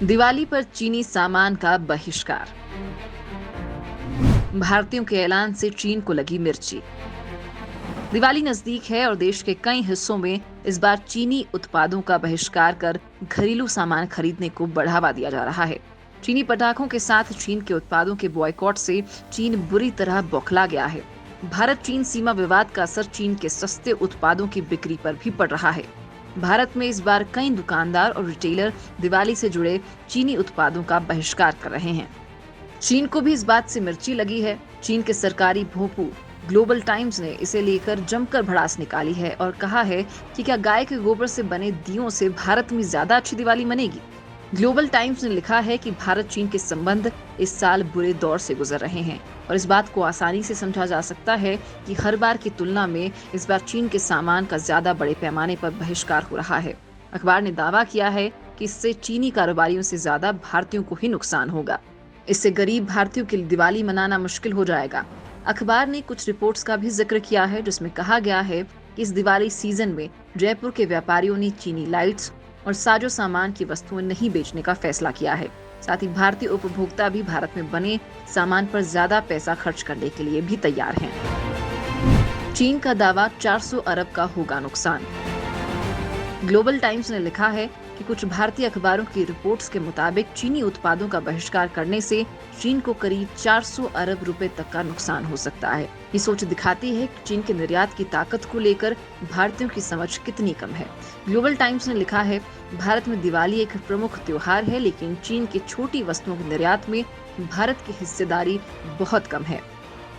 दिवाली पर चीनी सामान का बहिष्कार। भारतीयों के ऐलान से चीन को लगी मिर्ची। दिवाली नजदीक है और देश के कई हिस्सों में इस बार चीनी उत्पादों का बहिष्कार कर घरेलू सामान खरीदने को बढ़ावा दिया जा रहा है। चीनी पटाखों के साथ चीन के उत्पादों के बॉयकॉट से चीन बुरी तरह बौखला गया है। भारत चीन सीमा विवाद का असर चीन के सस्ते उत्पादों की बिक्री पर भी पड़ रहा है। भारत में इस बार कई दुकानदार और रिटेलर दिवाली से जुड़े चीनी उत्पादों का बहिष्कार कर रहे हैं। चीन को भी इस बात से मिर्ची लगी है। चीन के सरकारी भोंपू ग्लोबल टाइम्स ने इसे लेकर जमकर भड़ास निकाली है और कहा है कि क्या गाय के गोबर से बने दियों से भारत में ज्यादा अच्छी दिवाली मनेगी। ग्लोबल टाइम्स ने लिखा है कि भारत चीन के संबंध इस साल बुरे दौर से गुजर रहे हैं और इस बात को आसानी से समझा जा सकता है कि हर बार की तुलना में इस बार चीन के सामान का ज्यादा बड़े पैमाने पर बहिष्कार हो रहा है। अखबार ने दावा किया है कि इससे चीनी कारोबारियों से ज्यादा भारतीयों को ही नुकसान होगा। इससे गरीब भारतीयों के लिए दिवाली मनाना मुश्किल हो जाएगा। अखबार ने कुछ रिपोर्ट्स का भी जिक्र किया है जिसमें कहा गया है कि इस दिवाली सीजन में जयपुर के व्यापारियों ने चीनी लाइट्स और साजो सामान की वस्तुएं नहीं बेचने का फैसला किया है। साथ ही भारतीय उपभोक्ता भी भारत में बने सामान पर ज्यादा पैसा खर्च करने के लिए भी तैयार हैं। चीन का दावा 400 अरब का होगा नुकसान। ग्लोबल टाइम्स ने लिखा है कि कुछ भारतीय अखबारों की रिपोर्ट्स के मुताबिक चीनी उत्पादों का बहिष्कार करने से चीन को करीब 400 अरब रुपए तक का नुकसान हो सकता है। ये सोच दिखाती है कि चीन के निर्यात की ताकत को लेकर भारतीयों की समझ कितनी कम है। ग्लोबल टाइम्स ने लिखा है, भारत में दिवाली एक प्रमुख त्योहार है, लेकिन चीन की छोटी वस्तुओं के निर्यात में भारत की हिस्सेदारी बहुत कम है।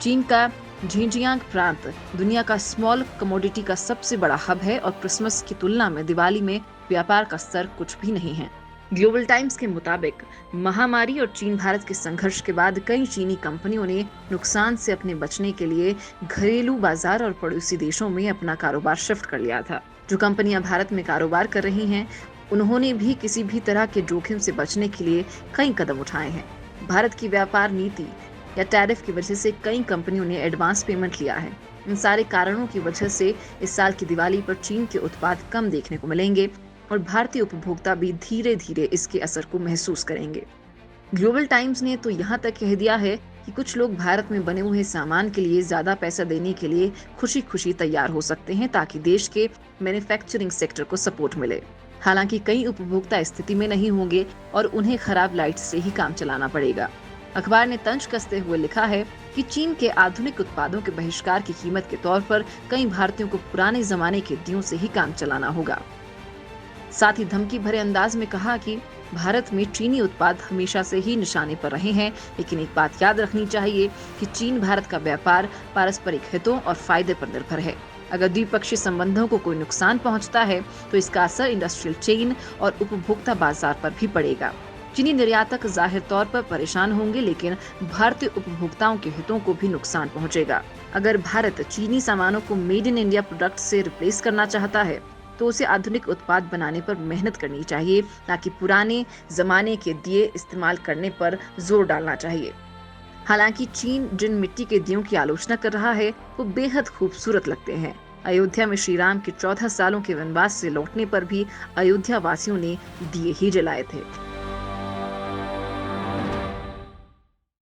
चीन का झिंजियांग प्रांत दुनिया का स्मॉल कमोडिटी का सबसे बड़ा हब है और क्रिसमस की तुलना में दिवाली में व्यापार का स्तर कुछ भी नहीं है। ग्लोबल टाइम्स के मुताबिक महामारी और चीन भारत के संघर्ष के बाद कई चीनी कंपनियों ने नुकसान से अपने बचने के लिए घरेलू बाजार और पड़ोसी देशों में अपना कारोबार शिफ्ट कर लिया था। जो कंपनियां भारत में कारोबार कर रही हैं, उन्होंने भी किसी भी तरह के जोखिम से बचने के लिए कई कदम उठाए हैं। भारत की व्यापार नीति या टैरिफ की वजह से कई कंपनियों ने एडवांस पेमेंट लिया है। इन सारे कारणों की वजह से इस साल की दिवाली पर चीन के उत्पाद कम देखने को मिलेंगे और भारतीय उपभोक्ता भी धीरे धीरे इसके असर को महसूस करेंगे। ग्लोबल टाइम्स ने तो यहाँ तक कह दिया है कि कुछ लोग भारत में बने हुए सामान के लिए ज्यादा पैसा देने के लिए खुशी खुशी तैयार हो सकते हैं ताकि देश के मैन्युफैक्चरिंग सेक्टर को सपोर्ट मिले। हालांकि कई उपभोक्ता इस स्थिति में नहीं होंगे और उन्हें खराब लाइट से ही काम चलाना पड़ेगा। अखबार ने तंज कसते हुए लिखा है कि चीन के आधुनिक उत्पादों के बहिष्कार की कीमत के तौर पर कई भारतीयों को पुराने जमाने के दियों से ही काम चलाना होगा। साथ ही धमकी भरे अंदाज में कहा कि भारत में चीनी उत्पाद हमेशा से ही निशाने पर रहे हैं, लेकिन एक बात याद रखनी चाहिए कि चीन भारत का व्यापार पारस्परिक हितों और फायदे पर निर्भर है। अगर द्विपक्षीय संबंधों को कोई नुकसान पहुंचता है तो इसका असर इंडस्ट्रियल चेन और उपभोक्ता बाजार पर भी पड़ेगा। चीनी निर्यातक जाहिर तौर पर परेशान होंगे, लेकिन भारतीय उपभोक्ताओं के हितों को भी नुकसान पहुंचेगा। अगर भारत चीनी सामानों को मेड इन इंडिया प्रोडक्ट से रिप्लेस करना चाहता है तो उसे आधुनिक उत्पाद बनाने पर मेहनत करनी चाहिए, ताकि पुराने जमाने के दिए इस्तेमाल करने पर जोर डालना चाहिए। हालांकि चीन जिन मिट्टी के दियों की आलोचना कर रहा है वो बेहद खूबसूरत लगते हैं। अयोध्या में श्री राम के 14 सालों के वनवास से लौटने पर भी अयोध्या वासियों ने दिए ही जलाए थे।